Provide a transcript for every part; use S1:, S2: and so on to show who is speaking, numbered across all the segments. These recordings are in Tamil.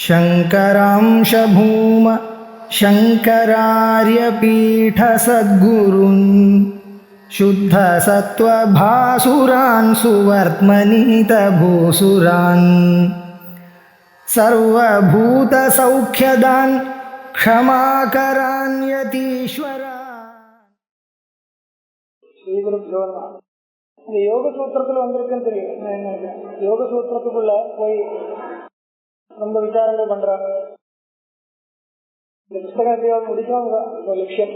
S1: शङ्करांश भूम शङ्करार्यपीठसद्गुरून् शुद्धसत्त्वभासुरान् सुवर्त्मनीतभूसुरान् सर्वभूतसौख्यदान् क्षमाकरान् यतीश्वरान्.
S2: இந்த யோக சூத்திரத்துல வந்திருக்குன்னு தெரியும். யோக சூத்திரத்துக்குள்ள போய் ரொம்ப விசாரங்கள் பண்றாங்க. இந்த புஸ்தகத்தை முடிச்சவங்க லட்சியம்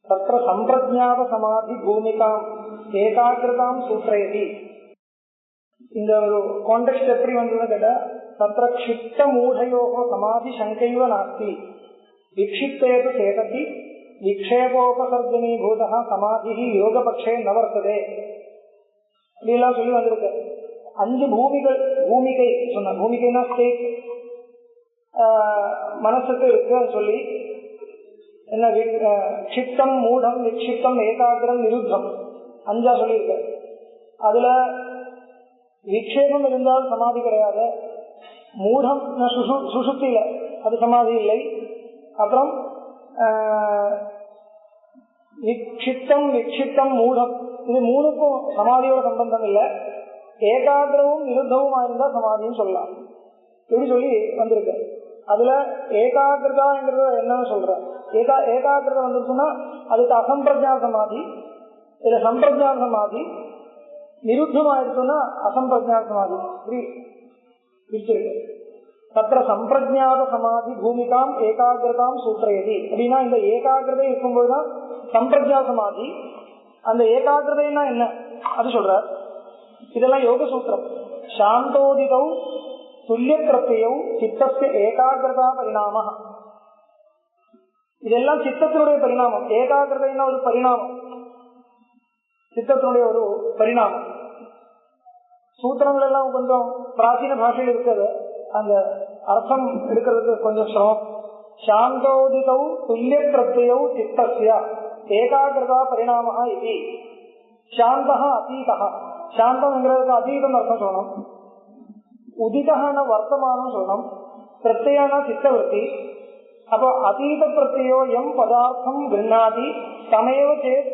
S2: தத்திர சம்பிரஜாத சமாதி பூமிகாம் ஏகாகிருதாம் சூத்திரயதி. இந்த ஒரு கான்டெக்ஸ்ட் எப்படி வந்ததுன்னு கேட்டா, தத்திர க்ஷிப்த மூఢயோக சமாதி சங்கைவ நாஸ்தி விக்ஷிப்தேது சேததி விக்ஷேபோபசர்ஜனீபூத சமாதி யோகபக்ஷே நவர்த்ததே இப்படியெல்லாம் சொல்லி வந்திருக்கு. 5 பூமிகள், பூமிகை சொன்ன பூமிகைனா ஸ்டேட் மனசுக்கு இருக்கு சொல்லி என்ன, க்ஷிப்தம் மூடம் விக்ஷிப்தம் ஏகாகிரம் நிருத்தம் 5 சொல்லியிருக்கு. அதுல விக்ஷேபம் இருந்தால் சமாதி கிடையாது, மூடம் சுசுப்தியில அது சமாதி இல்லை. அப்புறம் விக்ஷிப்தம் விக்ஷிப்தம் மூடம் இது 3க்கும் சமாதியோட சம்பந்தம் இல்லை. ஏகாகிரமும் நிருத்தமும் இருந்தா சமாதின்னு சொல்லலாம். இப்படி சொல்லி வந்திருக்கு. அதுல ஏகாகிருதாங்கிறத என்னன்னு சொல்ற, ஏகாகிருத வந்துருச்சுன்னா அதுக்கு அசம்பிரஜான சமாதி, இதுல சம்பிரஜான சமாதி, நிருத்தம் ஆயிடுச்சுன்னா அசம்பிரஜான சமாதி. இப்படி பிரிச்சிருக்கு. தத்திர சம்பிரஜாத சமாதி பூமிகாம் ஏகாகிருதாம் சூத்திரயதி அப்படின்னா, இந்த ஏகாகிரதை இருக்கும்போதுதான் சம்பிரஜாத சமாதி. அந்த ஏகாகிரதைன்னா என்ன அது சொல்ற. இதெல்லாம் யோக சூத்திரம். சாந்தோதிதௌ துல்லிய பிரத்யௌ சித்தஸ்ய ஏகாகிரதா பரிணாம. இதெல்லாம் சித்தத்தினுடைய பரிணாமம். ஏகாகிரதைன்னா ஒரு பரிணாமம், சித்தத்தினுடைய ஒரு பரிணாமம். சூத்திரங்கள் எல்லாம் கொஞ்சம் பிராச்சீன பாஷையில் இருக்கிறது, அந்த அர்த்தம் எடுக்கிறதுக்கு கொஞ்சம் சிரமம். சாந்தோதிதௌ துல்லிய பிரத்யௌ சித்தஸ்ய ஏகாகிரதா பரிணாம இது. சாந்தா அதீதா, சாந்தம்ங்கிறதுக்கு அதீதம் அர்த்தம் சொல்லணும், உதிதான வர்த்தமானம் சொல்லணும், பிரத்யான சித்தவருத்தி. அப்போ அதீத பிரத்யோ எம் பதார்த்தம் கிருண்ணாதி தமேவ சேத்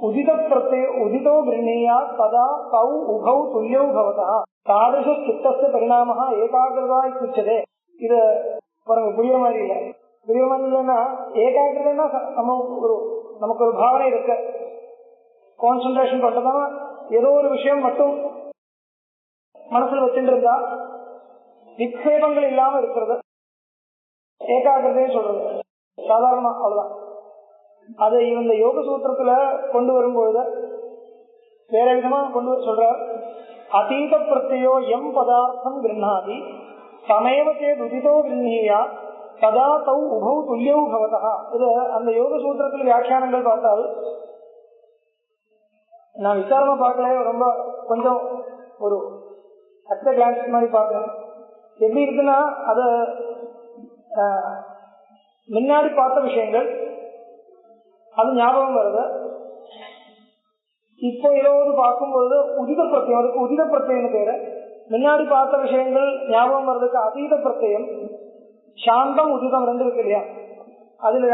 S2: உதித பிரத்யோ உதிதோ கிருண்ணீயா ததா தௌ உபௌ துல்யௌ பவதா தாதൃശ சித்தஸ்ய பரிணாம ஏகாகிரதா இத்துச்சதே. இது பாருங்க, புரியுற மாதிரி இல்லை. புரியுற மாதிரி இல்லைன்னா, ஏகாகிரதைன்னா நமக்கு ஒரு பாவனை இருக்கு, கான்சென்ட்ரேஷன் பண்றதுனா ஏதோ ஒரு விஷயம் மட்டும் மனசுல வச்சுட்டு இருந்தா விக்ஷேபங்கள் இல்லாம இருக்கிறது ஏகாகிரதைன்னு சொல்றது. சாதாரணமா அவ்வளவுதான். அதை இந்த யோக சூத்திரத்துல கொண்டு வரும்பொழுது வேற விதமா கொண்டு வர சொல்றார். அதீத பிரத்யோ எம் பதார்த்தம் கிருண்ணாதி தமேவ சேத் உதிதோ கிருண்ணீயா ததா தௌ உபௌ துல்யௌ பவதா. இது அந்த யோக சூத்திரத்தில் வியாக்கியானங்கள் பார்த்தால், நான் விசாரமா பார்க்கல, ரொம்ப கொஞ்சம் ஒரு அட் கிளான்ஸ் மாதிரி பார்க்கிறேன். எப்படி இருக்குன்னா, அத முன்னாடி பார்த்த விஷயங்கள் அது ஞாபகம் வருது. இப்போ ஏதாவது பார்க்கும்பொழுது உதித பிரத்யம், அதுக்கு உதித பிரத்யம்னு பேரு. முன்னாடி பார்த்த விஷயங்கள் ஞாபகம் வர்றதுக்கு அதீத பிரத்யம். சாந்தம் உதிதம் 2 இருக்கு இல்லையா, அதுல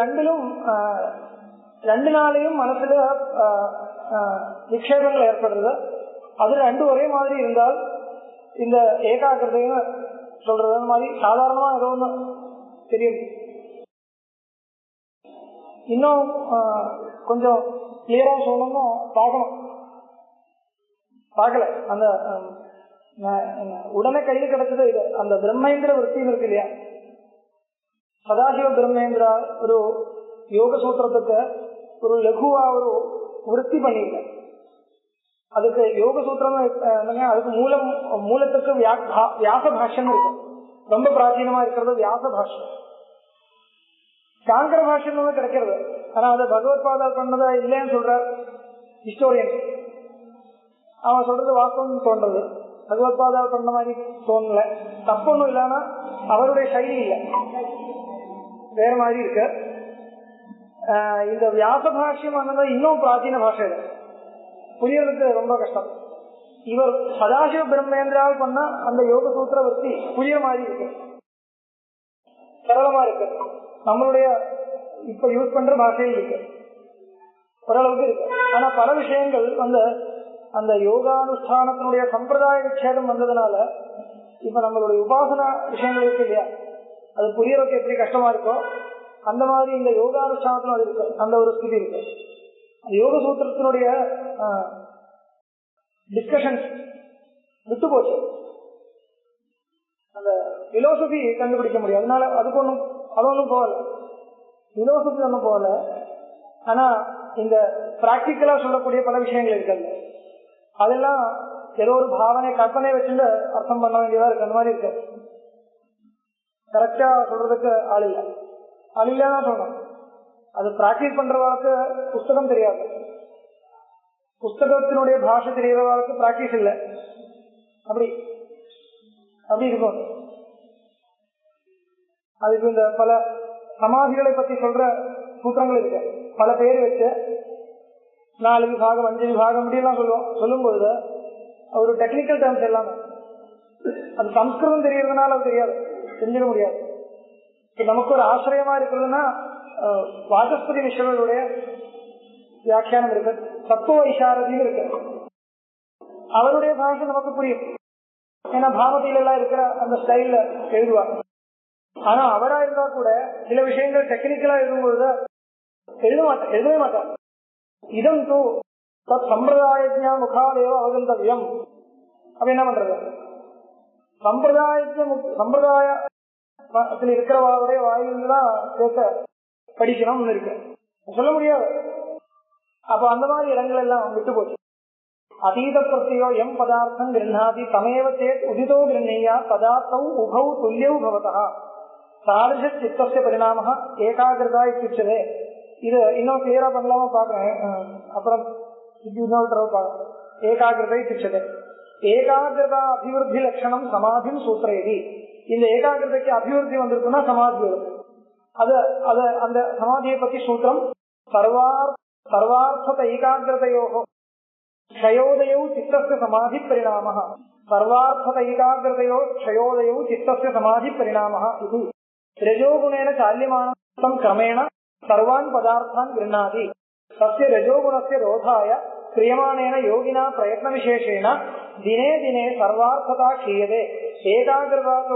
S2: 2 நாளையும் மனசுல விக்ஷேபங்கள் ஏற்படுறது. அதுல 2 ஒரே மாதிரி இருந்தால் இந்த ஏகாகிரதைன்னு சொல்றது. அந்த மாதிரி சாதாரணமா ஏதோ ஒண்ணு தெரியும். இன்னும் கொஞ்சம் கிளியரா சொல்லணும்னா பார்க்கணும், பார்க்கல. அந்த உடனே கையில் கிடைச்சது இது. அந்த பிரம்மேந்திர விற்த்தின்னு இருக்கு இல்லையா, சதாசிவ பிரம்மேந்திரா ஒரு யோக சூத்திரத்துக்கு ஒரு லகுவா ஒரு விற்பி பண்ணிருக்க. அதுக்கு யோக சூத்திரம் அதுக்கு மூலத்துக்கு வியாச பாஷ்யம் இருக்கு. ரொம்ப பிராச்சீனமா இருக்கிறது வியாச பாஷ்யம். சாங்கர பாஷ்யம் கிடைக்கிறது, ஆனா அது பகவத் பாதர் பண்ணதா இல்லைன்னு சொல்ற ஹிஸ்டோரியன். அவன் சொல்றது வாஸ்தவம் தோன்றது, பகவத் பாதர் பண்ண மாதிரி தோணல. தப்பு ஒண்ணும் இல்லைன்னா அவருடைய சைலி இல்லை, வேற மாதிரி இருக்கு. இந்த வியாச பாஷ்யம் இன்னும் பிராச்சீன பாஷை, புரியறதுக்கு ரொம்ப கஷ்டம். இவர் சதாசிவ பிரம்மேந்திரால் பண்ண அந்த யோக சூத்திர விற்பி புதிய மாதிரி இருக்கு, சரளமா இருக்கு, நம்மளுடைய இப்ப யூஸ் பண்ற பாஷையில் இருக்கு, ஓரளவுக்கு இருக்கு. ஆனா பல விஷயங்கள் அந்த யோகானுஷ்டானத்தினுடைய சம்பிரதாய விச்சேதம் வந்ததுனால இப்ப நம்மளுடைய உபாசனா விஷயங்கள் இருக்கு இல்லையா, அது புரியறதுக்கு எப்படி கஷ்டமா இருக்கோ அந்த மாதிரி இந்த யோகானுஷ்டானத்தினும் அது இருக்கு, அந்த ஒரு ஸ்திதி இருக்கு. யோக சூத்திரத்தினுடைய டிஸ்கஷன்ஸ் விட்டு போச்சு, அந்த பிலோசபி கண்டுபிடிக்க முடியும். அதனால அது ஒன்றும் போகல, பிலோசபி ஒன்றும் போகல. ஆனா இந்த பிராக்டிக்கலா சொல்லக்கூடிய பல விஷயங்கள் இருக்காது, அதெல்லாம் ஏதோ ஒரு பாவனை கற்பனை வச்சுட்டு அர்த்தம் பண்ண வேண்டியதா இருக்கு. அந்த மாதிரி இருக்கு, கரெக்டா சொல்றதுக்கு ஆள் இல்லைன்னா சொல்லணும். அது பிராக்டிஸ் பண்றவாளுக்கு புஸ்தகம் தெரியாது, புஸ்தகத்தினுடைய பாஷை தெரியறவாளுக்கு பிராக்டிஸ் இல்லை, அப்படி இருக்கும். அதுக்கு இந்த பல சமாதிகளை பத்தி சொல்ற சூத்திரங்கள் இருக்கு, பல பேர் வச்சு 4 விபாகம் 5 விபாகம் அப்படிலாம் சொல்லும்போது ஒரு டெக்னிக்கல் டேர்ம்ஸ் எல்லாமே அது சம்ஸ்கிருதம் தெரியறதுனால அது தெரியாது, தெரிஞ்சிட முடியாது. நமக்கு ஒரு ஆசிரியமா இருக்கிறதுனா வாசஸ்பதி மிஸ்ரருடைய வியாக்கியானம் இருக்கு, தத்துவ இஷாரதின்னு இருக்கு, அவருடைய பாஷை நமக்கு புரியும். ஏன்னா பாவதியில எல்லாம் இருக்கிற அந்த ஸ்டைல்ல எழுதுவார். ஆனா அவரா இருந்தா கூட சில விஷயங்கள் டெக்னிக்கலா எழுதும்பொழுது எழுதவே மாட்டார். இதம் தூ தத் சம்பிரதாய முகாதேவ அவகந்தவியம். அப்ப என்ன பண்றது, சம்பிரதாயத்தில் இருக்கிறவாருடைய வாயில்தான் கேட்க படிக்கணும்னு இருக்கு, சொல்ல முடியாது. அப்ப அந்த மாதிரி இடங்கள் எல்லாம் விட்டு போச்சு. அதீத பிரத்யோ எம் பதார்த்தம் கிருண்ணாதி தமேவ சேத் உதிதோ கிருண்ணியா பதார்த்தௌ உபௌ துல்யௌ பவதா தாரிஷ சித்தஸ்ய பரிணாம ஏகாகிருதா இத்தியுச்சதே. இது இன்னும் கிளியரா பண்ணலாம பாக்குறேன், அப்புறம் இன்னொரு தடவை பாக்குறேன். ஏகாகிருதை இத்தியுச்சதே ஏகாகிருதா அபிவிருத்தி லட்சணம் சமாதிம் சூத்திரேதி. இந்த ஏகாகிருதைக்கு அபிவிருத்தி வந்திருக்குன்னா சமாதி வரும். அந்த சமாதியை பத்தி சூத்திரம் சர்வார்த்த ஏகாகிருதையோ க்ஷயோதயோ சித்தஸ்ய சமாதி பரிணாம சர்வார்த்த ஏகாகிருதையோ க்ஷயோதயோ சித்தஸ்ய சமாதி பரிணாம இது ரஜோகுணேன சால்யமானம் கிரமேண சர்வான் பதார்த்தான் கிருண்ணாதி தஸ்ய ரஜோகுணஸ்ய ரோதாய கிரியமானேன யோகினா பிரயத்ன விசேஷேன தினே தினே சர்வார்த்ததா க்ஷீயதே ஏகாகிருதாக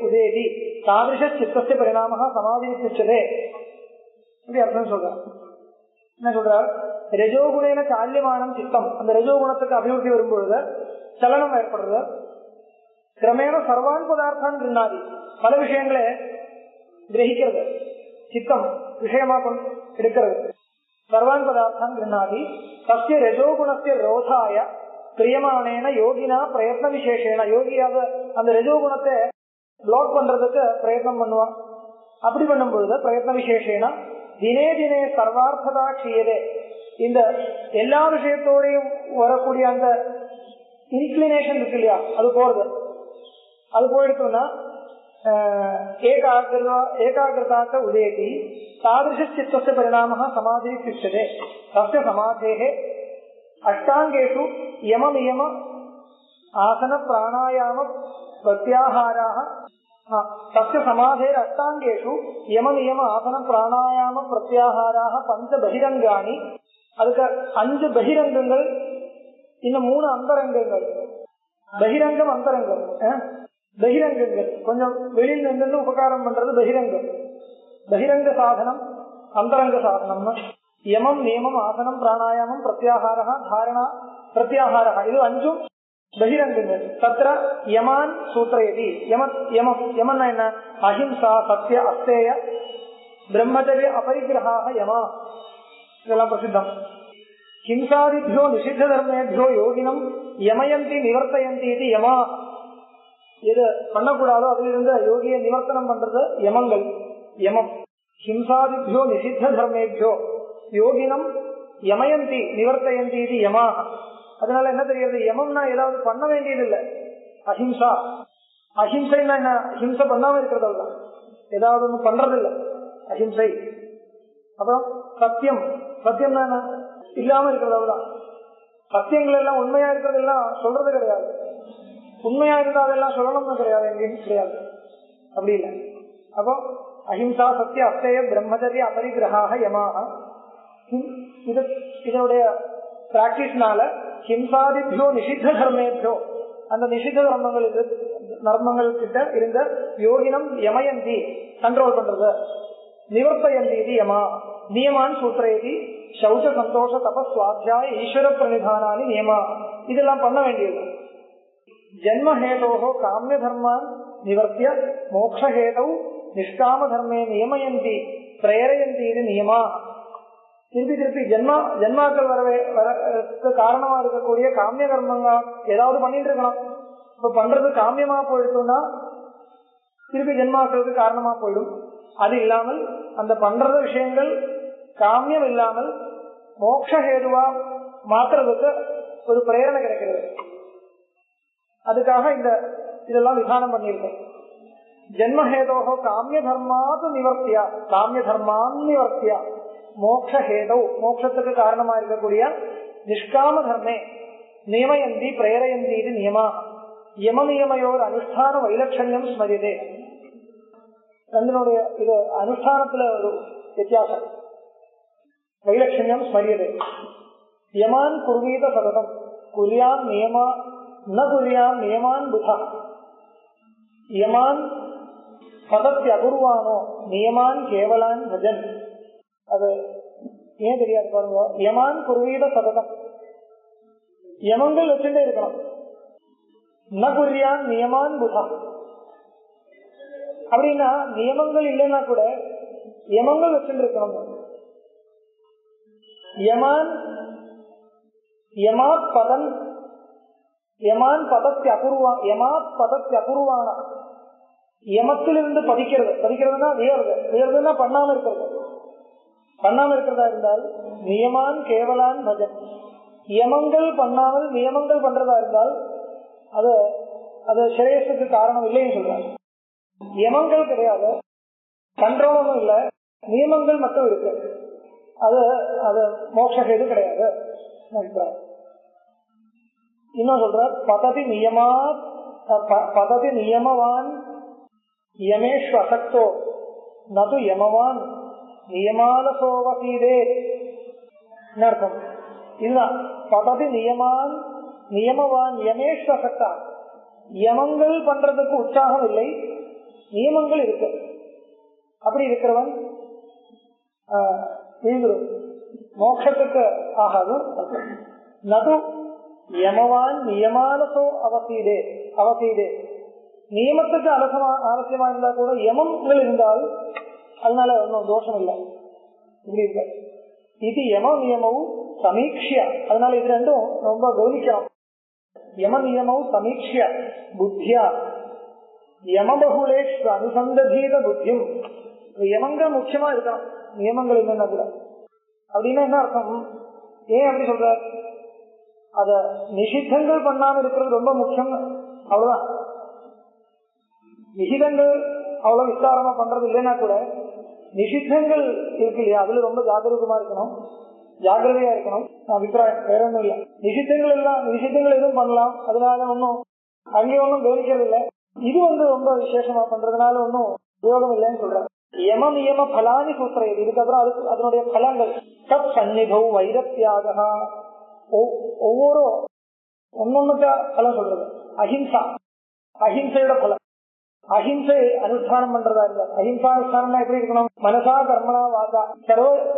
S2: உதேதி தாதிருஷ சித்தஸ்ய பரிணாம சமாதி உச்சதே. இப்படி அர்த்தம் சொல்றார். என்ன சொல்றார், ரஜோகுணேன சால்யமானம் சித்தம், அந்த ரஜோகுணத்துக்கு அபிவிருத்தி வரும்பொழுது சலனம் ஏற்படுறது. கிரமேண சர்வான் பதார்த்தான் கிருண்ணாதி, பல விஷயங்களை கிரகிக்கிறது, சித்தம் விஷயமா எடுக்கிறது. சர்வான் பதார்த்தான் கிருண்ணாதி தஸ்ய ரஜோகுணஸ்ய ரோதாய கிரியமானேன யோகினா பிரயத்ன விசேஷேன. யோகியாக அந்த ரஜோகுணத்தை பிளாக் பண்றதுக்கு பிரயத்னம் பண்ணுவான். அப்படி பண்ணும்பொழுது பிரயத்ன விசேஷேன தினே தினே சர்வார்த்ததா க்ஷீயதே. இந்த எல்லா விஷயத்தோடையும் வரக்கூடிய அந்த இன்க்ளினேஷன் இருக்கு இல்லையா, அது போறது. அது போயிடுச்சுன்னா ஏகாகிருதாக்க உதேதி தாதிருஷ சித்தஸ்ய பரிணாம சமாதி உச்சதே. தஸ்ய சமாதேஹ அஷ்டாங்கேஷு யம நியம ஆசன பிராணாயாம பிரத்யாஹாராः தஸ்ய சமாதேர் அஷ்டாங்கேஷு யம நியம ஆசன பிராணாயாம பிரத்யாஹாராः பஞ்ச பகிரங்காணி. அதுக்கு 5 பகிரங்கங்கள், இன்னும் 3 அந்தரங்கங்கள். பகிரங்கம் அந்தரங்கம். பகிரங்கங்கள் கொஞ்சம் வெளியில் நின்று உபகாரம் பண்றது பகிரங்கம். பகிரங்க சாதனம் அந்தரங்க சாதனம். யமம் நியமம் ஆசனம் பிராணாயாமம் பிரத்யாஹாரः தாரணா பிரத்யாஹாரः, இது 5 பகிரங்கங்கள். தத்ர யமான் சூத்திரயதி. யமன்னா என்ன, அஹிம்சா சத்ய அஸ்தேய பிரம்மச்சரிய அபரிகிரஹாः யமா, இதெல்லாம் பிரசித்தம். ஹிம்சாதிபியோ நிஷித்த தர்மேபியோ யோகினம் யமயந்தி நிவர்த்தயந்தி இது யமா. எது பண்ணக்கூடாதோ அதிலிருந்து யோகியை நிவர்த்தனம் பண்றது யமங்கள். யமம் ஹிம்சாதிபியோ நிஷித்த தர்மேபியோ யோகினம் யமயந்தி நிவர்த்தயந்தி இது யமா. அதனால என்ன தெரியுது, யமம்னா ஏதாவது பண்ண வேண்டியது இல்லை. அஹிம்சா, அஹிம்சைன்னா என்ன, ஹிம்சை பண்ணாம இருக்கிறது, ஏதாவது ஒண்ணு பண்றது இல்லை அஹிம்சை. அப்புறம் சத்தியம், சத்தியம்னா என்ன, இல்லாம இருக்கிறது. சத்தியங்கள் எல்லாம் உண்மையா இருக்கிறது எல்லாம் சொல்றது கிடையாது. உண்மையா இருந்தா அதெல்லாம் சொல்லணும்னு கிடையாது, எங்கேயும் கிடையாது. அப்படி இல்லை. அப்போ அஹிம்சா சத்திய அஸ்தேய பிரம்மச்சரிய அபரிகிரகாக யமாக, இதனுடைய பிராக்டிஸ்னால ஹிம்சாதிபியோ நிஷித்த தர்மேபியோ, அந்த நிஷித்த தர்மங்கள் கிட்ட இருந்த யோகினம் யமயந்தி கண்ட்ரோல் பண்றது, நிவர்த்தயந்தி இது யமா நியமான் சூத்திரேதி சௌச்ச சந்தோஷ தபஸ்வாத்தியாய ஈஸ்வர பிரணிதானி நியமா, இதெல்லாம் பண்ண வேண்டியது. ஜன்மஹேதோஹோ காமிய தர்மான் நிவர்த்திய மோக்ஷஹேதௌ நிஷ்காம தர்மே நியமயந்தி பிரேரயந்தி இது நியமா. திருப்பி திருப்பி ஜென்மாக்கள் வரக்கு காரணமா இருக்கக்கூடிய காமிய கர்மங்கள் ஏதாவது பண்ணிட்டு இருக்கணும். இப்ப பண்றது காமியமா போயிடுச்சுன்னா திருப்பி ஜென்மாக்களுக்கு காரணமா போயிடும். அது இல்லாமல் அந்த பண்றது விஷயங்கள் காமியம் இல்லாமல் மோக்ஷஹேதுவா மாத்துறதுக்கு ஒரு பிரேரணை கிடைக்கிறது. அதுக்காக இதெல்லாம் விதானம் பண்ணியிருக்கோம். ஜென்மஹேதோஹோ காமிய தர்மாத்து நிவர்த்தியா, காமிய தர்மான் நிவர்த்தியா மோக்ஷஹேதோ, மோட்சத்துக்கு காரணமா இருக்கக்கூடிய நிஷ்காம தர்மே நியமயந்தி பிரேரயந்தி இது நியமா. யம நியமையோர் அனுஷ்டான வைலட்சண்யம் ஸ்மரியதே. ரெண்டினுடைய இது அனுஷ்டானத்துல ஒரு வித்தியாசம், வைலட்சண்யம் ஸ்மரியதே. யமான் குர்வீத சததம் குரியான் நியமா ந குரியான் நியமான் புதா. யமான் பதத்தி அகுர்வானோ நியமான் கேவலான் பஜன். அது ஏன் தெரியாது பாருங்க. யமான் குர்வீத சததம், யமங்கள் வச்சுட்டே இருக்கணும். ந குரியான் நியமான் புதா, அப்படின்னா நியமங்கள் இல்லைன்னா கூட யமங்கள் வச்சுட்டு இருக்கணும். யமான் யமாத் பதன் யமான் பதத்தி அபூர்வா, யமாத் பதத்தி அபூர்வான, யமத்திலிருந்து பதிக்கிறதுனா வியர்றதுன்னா பண்ணாம இருக்கிறது. பண்ணாம இருக்கிறதா இருந்தால் நியமான் கேவலான் பஜன். யமங்கள் பண்ணாமல் நியமங்கள் பண்றதா இருந்தால் அது ஸ்ரேயஸுக்கு காரணம் இல்லைன்னு சொல்றாங்க. யமங்கள் கிடையாது, கண்ட்ரோலும் இல்லை, நியமங்கள் மட்டும் இருக்கு. அது மோட்சம் கிடையாது. இன்னும் சொல்ற பததி நியமவான் யமேஷு அசக்தோ நது யமவான் நியமாலசோவசீதே. அர்த்தம் இதுதான். பததி நியமவான் யமேஷு அசக்தா, யமங்கள் பண்றதுக்கு உற்சாகம் இல்லை, நியமங்கள் இருக்கு. அப்படி இருக்கிறவன் மோட்சத்துக்கு ஆகாது. நது யமவான் நியமாலசோ அவசீதே. நியமத்துக்கு ஆலசியமா இருந்தா கூட யமங்கள் இருந்தால் அதனால ஒன்றும் தோஷம் இல்லை. இப்படி இருக்க இது யம நியமவும் சமீக்ஷியா. அதனால இது ரெண்டும் ரொம்ப கவனிக்கலாம். யம நியமவும் சமீக்ஷியா புத்தியா யமபகுலேஷ் அனுசந்தீத புத்தியும். யமங்கள் முக்கியமா இருக்கலாம், நியமங்கள் இல்லைன்னா கூட. அப்படின்னா என்ன அர்த்தம்? ஏன் அப்படி சொல்ற? அத நிஷித்தங்கள் பண்ணாம இருக்கிறது ரொம்ப முக்கியம், அவ்வளவுதான். நிஷிதங்கள் அவ்வளவு விஸ்தாரமா பண்றது இல்லைன்னா கூட நிஷித்தங்கள் இருக்கு இல்லையா, அதுல ரொம்ப ஜாகிரதமா இருக்கணும், ஜாகிரதையா இருக்கணும். அபிப்பிராயம் வேற ஒன்றும் இல்லை. நிஷித்தங்கள் எதுவும் பண்ணலாம், அதனால ஒன்னும் அங்கேயும் ஒன்றும் கவனிக்கிறது இல்லை. இது ரொம்ப விசேஷமா பண்றதுனால ஒன்னும் உபயோகம் இல்லைன்னு சொல்றாங்க. யம நியம பலானி சூத்திரம். இதுக்கப்புறம் அதனுடைய பலங்கள் தத் சந்நிதௌ வைரத்யாகா. ஒவ்வொரு ஒன்னொன்னுக்கா பலம் சொல்றது. அஹிம்சா, அஹிம்சையோட பலம். அஹிம்சை அனுஷ்டானம் பண்றதா இருந்தா, அஹிம்சா அனுஷ்டானம்னா எப்படி இருக்கணும்? மனசா கர்மனா வாசா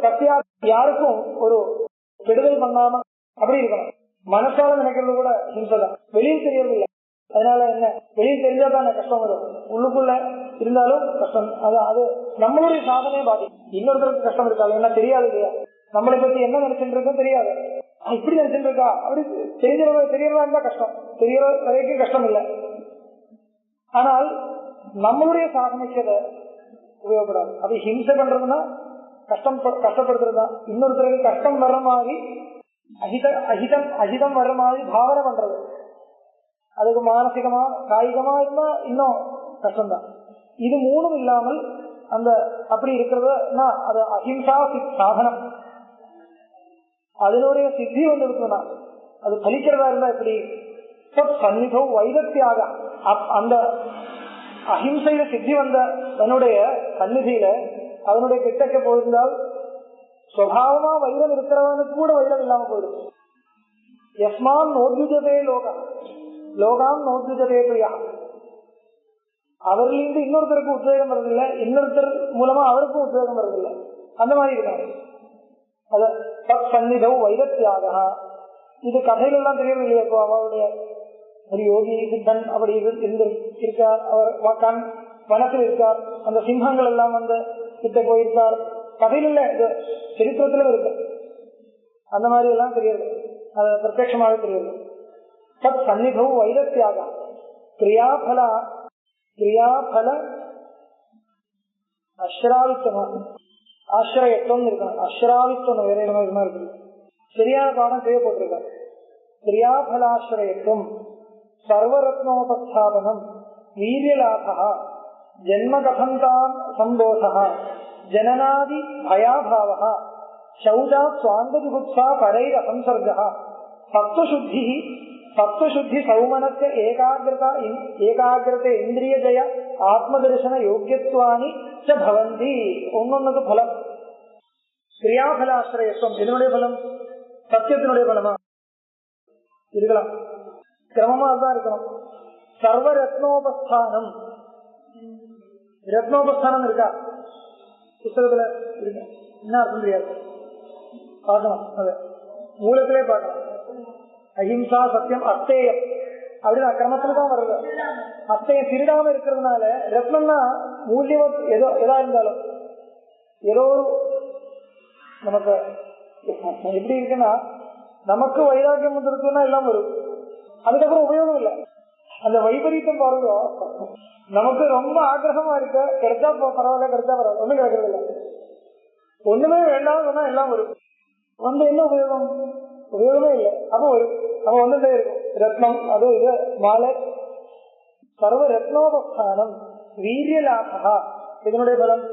S2: சத்தியா, யாருக்கும் ஒரு கெடுதல் பண்ணாம அப்படி இருக்கணும். மனசால நினைக்கிறது கூட ஹிம்சை தான், வெளியில் தெரியறது இல்லை. அதனால என்ன, வெளியில் தெரிஞ்சாதான் கஷ்டம் வரும், உள்ளுக்குள்ள இருந்தாலும் கஷ்டம். அது நம்மளுடைய சாதனையை பாதி. இன்னொருத்தருக்கு கஷ்டம் இருக்காது, என்ன தெரியாது இல்லையா? நம்மளை பத்தி என்ன நினைச்சுட்டு இருக்கோம் தெரியாது, இப்படி நினைச்சுட்டு இருக்கா அப்படி தெரியறதா இருந்தா கஷ்டம், தெரியற வரைக்கும் கஷ்டம் இல்லை. ஆனால் நம்மளுடைய சாதனைக்கு அதை உபயோகப்படாது. அது ஹிம்சை பண்றதுன்னா கஷ்டப்படுத்துறதுதான். இன்னொருத்தருக்கு கஷ்டம் வர்ற மாதிரி அஹிதம் வர்ற மாதிரி பாவனை பண்றது, அதுக்கு மானசிகமா காய்கமா இருந்தா இன்னும் கஷ்டம்தான். இது மூணும் இல்லாமல் அந்த அப்படி இருக்கிறதுனா அது அஹிம்சா சாதனம். அதனுடைய சித்தி இருக்குன்னா அது பலிக்கிறதா இருந்தா எப்படி? சந்நிதோ வைரத்தியாக, அந்த அஹிம்சையில சித்தி வந்த தன்னுடைய சந்நிதியில அதனுடைய கிட்டக்க போயிருந்தால் சுவாவமா வைரம் இருக்கிறவனுக்கு கூட வைரம் இல்லாம போயிடும். யஸ்மான் நோத்யுஜதே லோகாம் நோத்யுஜதே பிரியா. அவர்லிருந்து இன்னொருத்தருக்கு உத்வேகம் வருதில்லை, இன்னொருத்தர் மூலமா அவருக்கும் உத்வேகம் வருதில்லை. அந்த மாதிரி இருக்காங்க. அத தத் சந்நிதோ வைரத்தியாக. இது கதையில எல்லாம் தெரியவும் இல்லையா? இப்போ அவருடைய ஒரு யோகி சித்தன் அப்படி இருக்கார், அவர் வனத்தில் இருக்கார், அந்த சிம்மங்கள் எல்லாம் வந்து கிட்ட போயிருக்கார். கதையில இல்ல, இது சரித்திரத்துல இருக்கு. அந்த மாதிரி எல்லாம் தெரியுது, அது பிரத்யட்சமாக தெரியுது. தத் சந்நிதோ வைரத்தியாக கிரியாபல அஸ்ராவித்துவம், ஆசிரியத்துவம் இருக்கணும். அஸ்ராவித்துவம் வேற என்ன இருக்குது, சரியான பாடம் செய்யப்பட்டிருக்காரு. கிரியாபலாசிரியத்துவம், சர்வரத்னோபஸ்தாபனம், வீரியலாபா, ஜென்மகதந்தாம் சந்தோஷா, ஜனநாதி பயாபாவா, சௌஜா சுவாந்தஜுகுப்சா பரைரசம்சர்கா, சத்வசுத்தி சௌமனஸ்ய ஏகாகிரத இந்திரிய ஜய ஆத்மதர்சன யோக்கியத்வானி ச பவந்தி. ஒன்னொன்னுக்கு பலம். கிரியாபலாசிரியத்துவம் இதனுடைய பலம் சத்தியத்தினுடைய பலமா இருக்கலாம், கிரமமா தான் இருக்கணும். சர்வ ரத்னோபஸ்தானம், ரத்னோபஸ்தானம் இருக்கா புத்தகத்துல இருக்கு, என்ன அர்த்தம் தெரியாது, பார்க்கணும். அத மூலத்திலே பார்க்கலாம். அஹிம்சா சத்தியம் அஸ்தேயம் அப்படின்னு அக்கிரமத்துல தான் வருது. அஸ்தேயம் திருடாம இருக்கிறதுனால ரத்னம்னா மூல்யம் எதா இருந்தாலும் ஏதோ ஒரு நமக்கு எப்படி இருக்குன்னா, நமக்கு வைராக்கியம் இருக்குன்னா எல்லாம் வரும், அதுக்கப்புறம் உபயோகம் இல்லை. அந்த வைபரீத்தம் பாருங்க, நமக்கு ரொம்ப ஆக்கிரகமா இருக்க, கிடைச்சா பரவாயில்ல, கிடைச்சா பரவாயில்ல, ஒண்ணும் கிடைக்கிறது இல்லை. ஒண்ணுமே வேண்டாம் சொன்னா எல்லாம் வரும், வந்து என்ன உபயோகம்? உபயோகமே இல்லை. அப்போ வரும், அப்ப வந்துட்டே இருக்கும். ரத்னம் அது இது மாலை. சர்வ ரத்னோபஸ்தானம் வீரியலாபா, இதனுடைய பலம்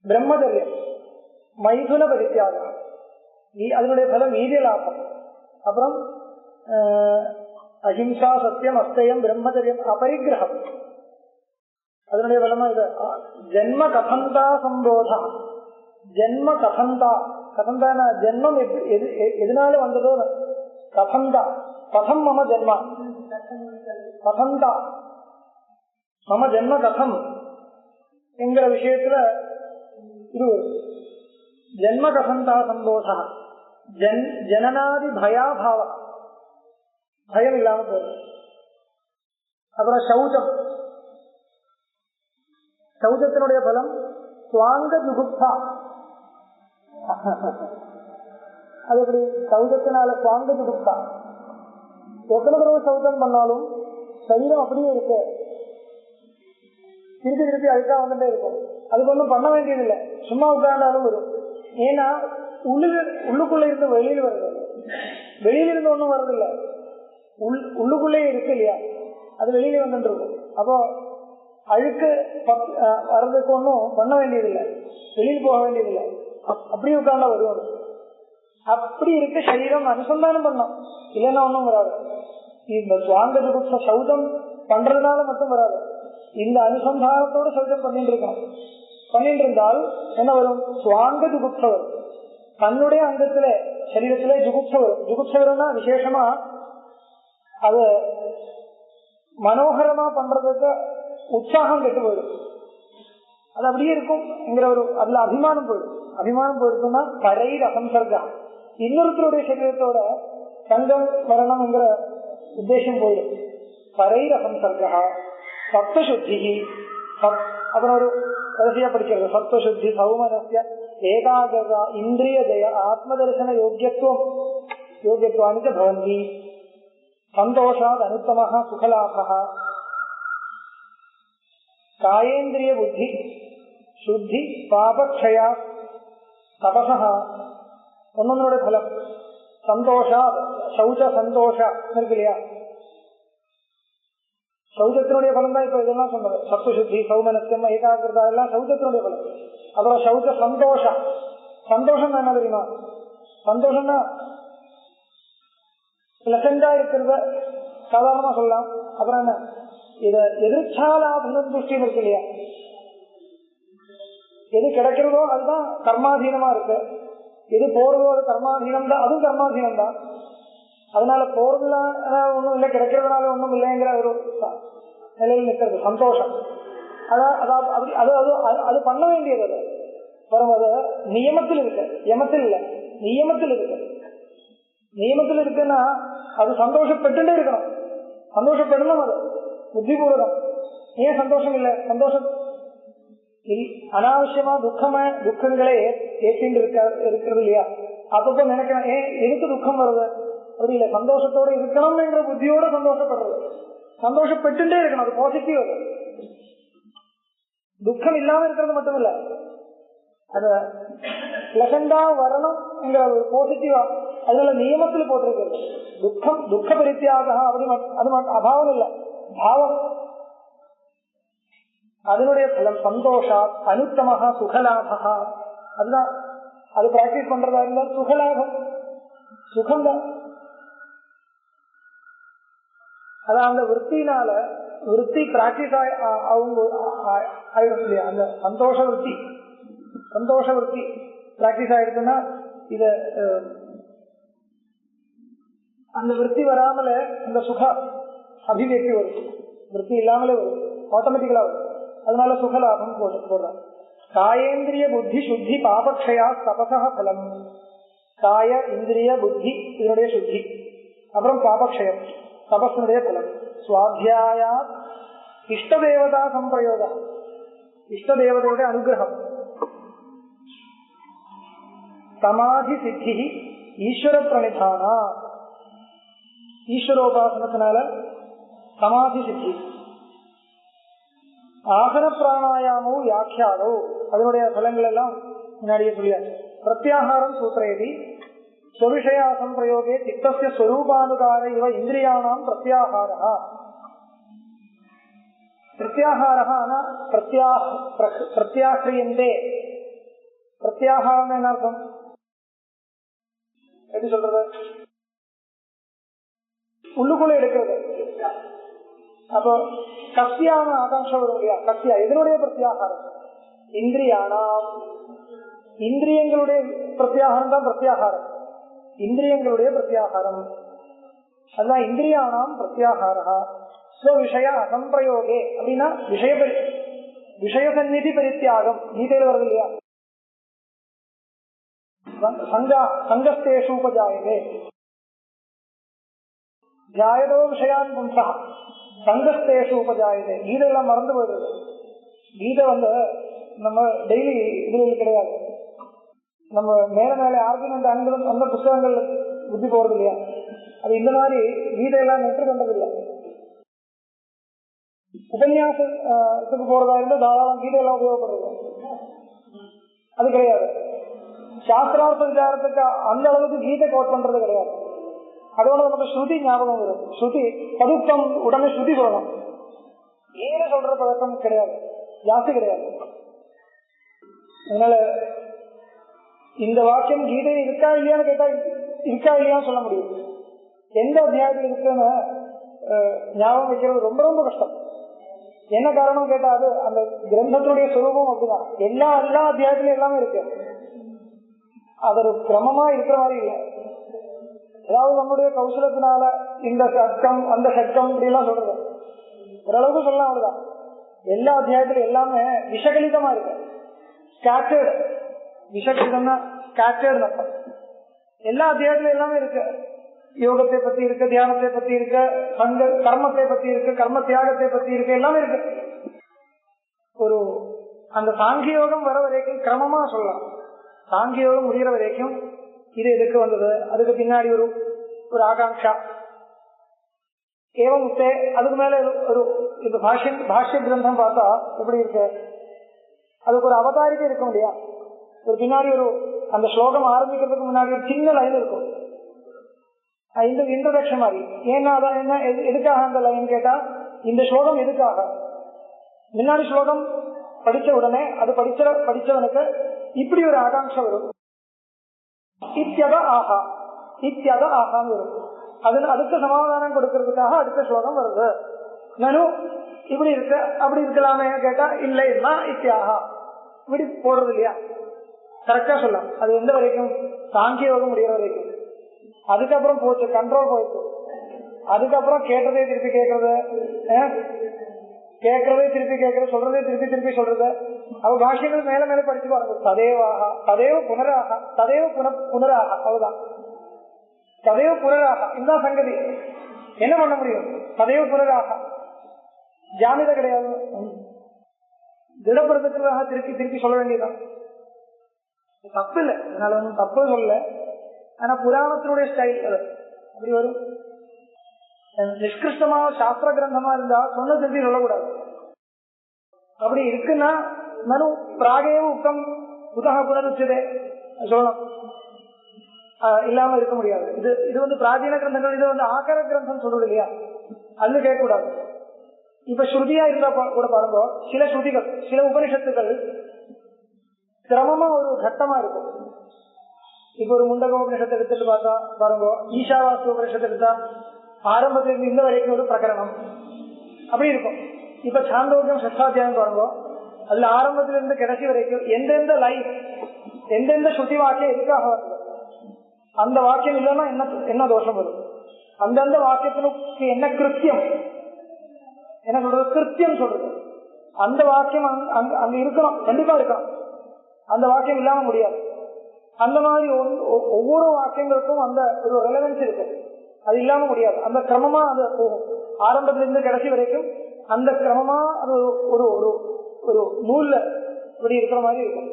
S2: பிரம்மச்சரியம், மைதுன பரித்தியாகம், அதனுடைய பலம் வீரியலாபம். அப்புறம் அஹிம்சா சத்தியம் அஸ்தேயம் பிரம்மச்சரியம் அபரிகிரகம், அதனுடைய பலமா இது ஜென்ம கதந்தா சம்போதா. ஜென்ம கதந்தா, கதந்தான ஜென்மம் எதனால வந்ததோ கதந்தா, கதம் மம ஜென்மா, கதந்தா மம ஜென்ம கதம் என்கிற விஷயத்துல இது ஜென்ம கதந்தா சம்போதா, ஜனநாதி பயாபாவ, பயம் இல்லாம போகுது. அப்புறம் சௌச்சம், சௌச்சத்தினுடைய பலம் சுவாங்க ஜுகுப்சா. அது எப்படி? சௌச்சத்தினால சுவாங்க ஜுகுப்சா, எத்தனை தடவை சௌச்சம் பண்ணாலும் சரீரம் அப்படியே இருக்கு, திருப்பி திருப்பி அதுக்காக வந்துட்டே இருக்கும். அதுக்கு ஒன்றும் பண்ண வேண்டியதில்லை, சும்மா உட்கார்ந்தாலும் வரும். ஏன்னா உள்ளுக்குள்ள இருந்து வெளியில் வருது, வெளியில இருந்து ஒன்றும் வர்றதில்லை, உள்ளுக்குள்ளே இருக்கு இல்லையா, அது வெளியில வந்துட்டு இருக்கும். அப்போ அழுக்கு வர்றதுக்கு ஒன்றும் பண்ண வேண்டியதில்லை, வெளியில் போக வேண்டியதில்லை, அப்படியே உட்கார்ந்தா வருவாங்க. அப்படி இருக்க சரீரம் அனுசந்தானம் பண்ணும், இல்லைன்னா ஒன்றும் வராது. இந்த சுவாங்க ஜுகுப்ச சௌதம் பண்றதுனால மட்டும் வராது, இந்த அனுசந்தானத்தோட சௌதம் பண்ணிட்டு இருக்கணும். பண்ணிட்டு இருந்தால் என்ன வரும்? சுவாங்க ஜுகுப்ச வரும். தன்னுடைய அங்கத்துல சரீரத்திலே ஜுகுப்ச வரும். ஜுகுப்ச வரும்னா விசேஷமா அது மனோகரமா பண்றதுக்கு உற்சாகம் கெட்டு போயிடும், அது அப்படியே இருக்கும் என்கிற ஒரு அதுல அபிமானம் போயிடும். அபிமானம் போயிடுச்சுன்னா பரைர் அசம்சர்கா, இன்னொருத்தருடைய சரீரத்தோட சங்கம் வரணும் என்கிற உத்தேசம் போயிடும். பரைர் அசம்சர்கா சப்தசுத்தி, அப்புறம் ஒரு கடைசியா படிக்கிறது சத்வசுத்தி சௌமனஸ்ய ஏகாகிரதா இந்திரிய ஜய ஆத்மதர்சன யோக்கியத்வானி ச பவந்தி. சந்தோஷாத் அனுத்தமஹ சுகலாபஹ காயேந்திரிய புத்தி சுத்தி பாபக்ஷயா தபசஹ. ஒன்னொன்னோட பலம் சந்தோஷா, சௌச்ச சந்தோஷ இருக்கு இல்லையா, சௌச்சத்தினுடைய பலம் தான் இப்ப இதெல்லாம் சொன்னது. சத்துசுத்தி சௌமனஸ்யம் ஏகாகிரதா எல்லாம் சௌச்சத்தினுடைய பலம். அப்புறம் சௌச்ச சந்தோஷ, சந்தோஷம் என்ன தெரியுமா? சந்தோஷம்னா பிளசண்டா இருக்கிறத சாதாரணமா சொல்லலாம். அப்புறம் என்ன, இத எதிர்ச்சாலாபன திருஷ்டின்னு இருக்கு இல்லையா, எது கிடைக்கிறதோ அதுதான் கர்மாதீனமா இருக்கு, எது போறதோ அது கர்மாதீனம் தான், அதுவும் கர்மாதீனம் தான். அதனால போறதுனால ஒண்ணும் இல்லை, கிடைக்கிறதுனால ஒண்ணும் இல்லைங்கிற ஒரு நிலையில் நிற்கிறது சந்தோஷம். அது பண்ண வேண்டியது. அது வரும், அது நியமத்தில் இருக்கு, யமத்தில் இல்லை, நியமத்தில் இருக்கு. நியமத்தில் இருக்குன்னா அது சந்தோஷப்பட்டுட்டே இருக்கணும், சந்தோஷப்படணும். அது புத்திபூர்வம். ஏன் சந்தோஷம் இல்லை? சந்தோஷம் அனாவசியமா துக்கங்களே ஏற்றிட்டு இருக்கிறது இல்லையா? அப்பப்போ நினைக்கணும், ஏன் எதுக்கு துக்கம் வருது? அப்படி இல்லை, சந்தோஷத்தோட இருக்கணும் என்ற புத்தியோட சந்தோஷப்படுறது, சந்தோஷப்பட்டுட்டே இருக்கணும். அது பாசிட்டிவ். அது துக்கம் இல்லாம இருக்கிறது மட்டும் இல்ல, அத பிளசண்டா வரணும் என்ற ஒரு பாசிட்டிவா. அதனால நியமத்தில் போட்டிருக்கிறது துக்கம் துக்க பரித்தியாக. அப்படி அது அபாவம் இல்லை, பாவம். அதனுடைய பலம் சந்தோஷா அனுத்தமஹா சுகலாபா. அதுதான் அது பிராக்டிஸ் பண்றதா இருந்தா சுகலாபம், சுகம்தான். அதான் அந்த விற்பினால விற்பி பிராக்டிஸ் ஆயிடும் இல்லையா? அந்த சந்தோஷ விற்பி பிராக்டிஸ் ஆயிடுச்சுன்னா இத அந்த விற்பி வராமல அந்த சுக அபிவியக்தி வரும், விற்பி இல்லாமலே வரும், ஆட்டோமேட்டிக்கலா வரும். அதனால சுகலாபம் போடுறாங்க. காயேந்திரிய புத்தி சுத்தி பாபக்ஷயா தபசா பலம். காய இந்திரிய புத்தி இதனுடைய சுத்தி, அப்புறம் பாபக்ஷயம் தபஸனுடைய பலம். சுவாத்தியாயா இஷ்டதேவதா சம்பிரயோக, இஷ்டதேவதையுடைய அனுகிரகம். சமாதி சித்தி ஈஸ்வர பிரணிதானா, ஈஸ்வரோபாசனத்தினால சமாதி சித்தி. ஆசன பிராணாயாமோ வியாக்கியாதோ அதனுடைய பலங்கள் எல்லாம் முன்னாடியே சொல்லியாச்சு. பிரத்யாகாரம் சூத்திரேதி ஸ்வவிஷயாசம் பிரயோகே சித்தஸ்ய ஸ்வரூபானுகார இவ இந்திரியாணாம் பிரத்யாகாரா. பிரத்யாகாரா பிரத்யாகிரியந்தே. பிரத்யாகாரம் என்ன அர்த்தம்? எப்படி சொல்றது? உள்ளுக்குள்ள எடுக்கிறது. அப்போ கஸ்யான ஆகாங்ஷா வரும் இல்லையா? கஸ்யா இதனுடைய பிரத்யாகாரம். இந்திரியானாம், இந்திரியங்களுடைய பிரத்யாகாரம் தான் பிரத்யாகாரம், இந்திரியங்களுடைய பிரத்யாகாரம். அதுதான் இந்திரியானாம் பிரத்யாகாரா. ஸ்வவிஷய அசம்பிரயோகே அப்படின்னா விஷயசந்நிதி பரித்தியாகம். கீதையில வருது இல்லையா? சங்கஸ்தேஷு உபஜாயதே ஜாயதோ விஷயான் பும்சா சங்கஸ்தேஷு உபஜாயதே. கீதையெல்லாம் மறந்து போயிடுது. கீதை நம்ம டெய்லி இதுல கிடையாது. நம்ம மேல ஆர்குமெண்ட் அந்த புத்தகங்கள் புத்தி போறது இல்லையா? அது இந்த மாதிரி கீதையெல்லாம் நெற்று பண்றது இல்லை. உபன்யாசத்துக்கு போறதா இருந்தா தாராளம் கீதையெல்லாம் உபயோகப்படுறது, அது கிடையாது. சாஸ்திரார்த்த விசாரத்துக்கு அந்த அளவுக்கு கீதை கோட் பண்றது கிடையாது. அதோட நமக்கு ஸ்ருதி ஞாபகம் வரும். ஸ்ருதி பதுக்கம் உடனே ஸ்ருதி சொல்லணும். ஏன்னு சொல்ற பதக்கம் கிடையாது, ஜாஸ்தி கிடையாது. அதனால இந்த வாக்கியம் கீதை இருக்கா இல்லையான்னு கேட்டா இருக்கா இல்லையான்னு சொல்ல முடியும். எந்த அத்தியாயத்தில் இருக்குன்னு ஞாபகம் வைக்கிறது ரொம்ப ரொம்ப கஷ்டம். என்ன காரணம் கேட்டா அது அந்த கிரந்தத்துடைய சுரூபம் அப்படிதான். எல்லா அத்தியாயத்திலும் எல்லாமே இருக்கு. அது ஒரு கிரமமா இருக்கிற மாதிரி இல்லை. அதாவது நம்முடைய கௌசலத்தினால இந்த சட்டம் அந்த சட்டம் இப்படி எல்லாம் சொல்றது ஓரளவுக்கு சொல்லலாம், அவ்வளவுதான். எல்லா அத்தியாயத்திலும் எல்லாமே விஷகலிதமா இருக்கு. ஸ்கேட்டர்டு, விஷகலிதம்னா ஸ்கேட்டர்டு அர்த்தம். எல்லா அத்தியாயத்திலும் எல்லாமே இருக்கு. யோகத்தை பத்தி இருக்கு, தியானத்தை பத்தி இருக்கு, கர்மத்தை பத்தி இருக்கு, கர்ம தியாகத்தை பத்தி இருக்கு, எல்லாமே இருக்கு. ஒரு அந்த சாங்கிய யோகம் வர வரைக்கும் கிரமமா சொல்லலாம். சாங்கிய யோகம் முடிகிற வரைக்கும் இது எதுக்கு வந்தது, அதுக்கு பின்னாடி ஒரு ஆகாங்ஷா ஏவம். அதுக்கு மேல ஒரு இந்த பாஷ்ய கிரந்தம் பார்த்தா எப்படி இருக்கு, அதுக்கு ஒரு அவதாரிக்கை இருக்கும் இல்லையா? ஒரு பின்னாடி அந்த ஸ்லோகம் ஆரம்பிக்கிறதுக்கு முன்னாடி ஒரு சின்ன லைன் இருக்கும், இந்த இன்ட்ரோடக்ஷன் மாதிரி. ஏன்னா அதான் என்ன, எதுக்காக அந்த லைன் கேட்டா, இந்த ஸ்லோகம் எதுக்காக, முன்னாடி ஸ்லோகம் படிச்ச உடனே அது படிச்சவனுக்கு இப்படி ஒரு ஆகாங்ஷை வரும். இத்தியத ஆஹா, இத்தியத ஆகான்னு வரும். அதுக்கு சமாதானம் கொடுக்கறதுக்காக அடுத்த ஸ்லோகம் வருது. நனு இப்படி இருக்க அப்படி இருக்கலாமே கேட்டா இல்லைன்னா இத்தியாகா இப்படி போடுறது இல்லையா, கரெக்டா சொல்லலாம். அது எந்த வரைக்கும்? சாங்கிய யோகம் முடிகிற வரைக்கும். அதுக்கப்புறம் போச்சு, கண்ட்ரோல் போயிடுச்சு. அதுக்கப்புறம் கேட்டதே திருப்பி கேட்கறது, கேட்கறதே திருப்பி கேட்கறது, சொல்றதே திருப்பி திருப்பி சொல்றது. அவ பாஷ்யங்கள் மேல மேல படிச்சு பாருங்க. ததேவாக ததேவ புனராக ததேவ புனராக, அவ்வளவுதான். ததேவ புனராக இந்த சங்கதி என்ன பண்ண முடியும்? ததேவ புனராக ஜாமித கிடையாது, திடப்படுத்துறதாக திருப்பி திருப்பி சொல்ல வேண்டியதுதான். தப்பு இல்லை, அதனால ஒன்றும் தப்பு சொல்ல. ஆனா புராணத்தினுடைய ஸ்டைல் அது அப்படி வரும். நிஷ்கிருஷ்டமா சாஸ்திர கிரந்தமா இருந்தா சொன்ன திருப்பி சொல்லக்கூடாது. அப்படி இருக்குன்னா மனு பிராகே உத்தம் புதக புனருச்சதே சொல்லணும், இல்லாம இருக்க முடியாது. இது பிராச்சீன கிரந்தங்கள், இது ஆகர கிரந்தம் சொல்றது இல்லையா, அது கேட்கக்கூடாது. இப்ப ஸ்ருதியா இருந்தா கூட பாருங்க, சில ஸ்ருதிகள் சில உபனிஷத்துகள் கிரமமா ஒரு கட்டமா இருக்கும். இப்ப ஒரு முண்டக உபனிஷத்தை எடுத்துட்டு பார்த்தா பாருங்க, ஈஷாவாஸ்து உபனிஷத்தை எடுத்தா ஆரம்பத்திலிருந்து இந்த வரைக்கும் ஒரு பிரகரணம் அப்படி இருக்கும். இப்ப சாந்தோக்கியம் சஷ்டாத்தியாயம் பாருங்க, அதுல ஆரம்பத்திலிருந்து கடைசி வரைக்கும் எந்தெந்த லைன் எந்தெந்த ஸ்ருதி வாக்கியம் எதுக்காக வருது, அந்த வாக்கியம் இல்லைன்னா என்ன தோஷம் வரும், அந்தந்த வாக்கியத்தினுக்கு என்ன கிருத்தியம், என்ன சொல்றது, கிருத்தியம் சொல்றது, அந்த வாக்கியம் அங்க இருக்கணும், கண்டிப்பா இருக்கணும். அந்த வாக்கியம் இல்லாம முடியாது. அந்த மாதிரி ஒவ்வொரு வாக்கியங்களுக்கும் அந்த ஒரு ரெலவென்ஸ் இருக்கு, அது இல்லாம முடியாது. அந்த கிரமமா அது போகும், ஆரம்பத்திலிருந்து கடைசி வரைக்கும் அந்த கிரமமா அது ஒரு ஒரு நூல்ல இப்படி இருக்கிற மாதிரி இருக்கும்.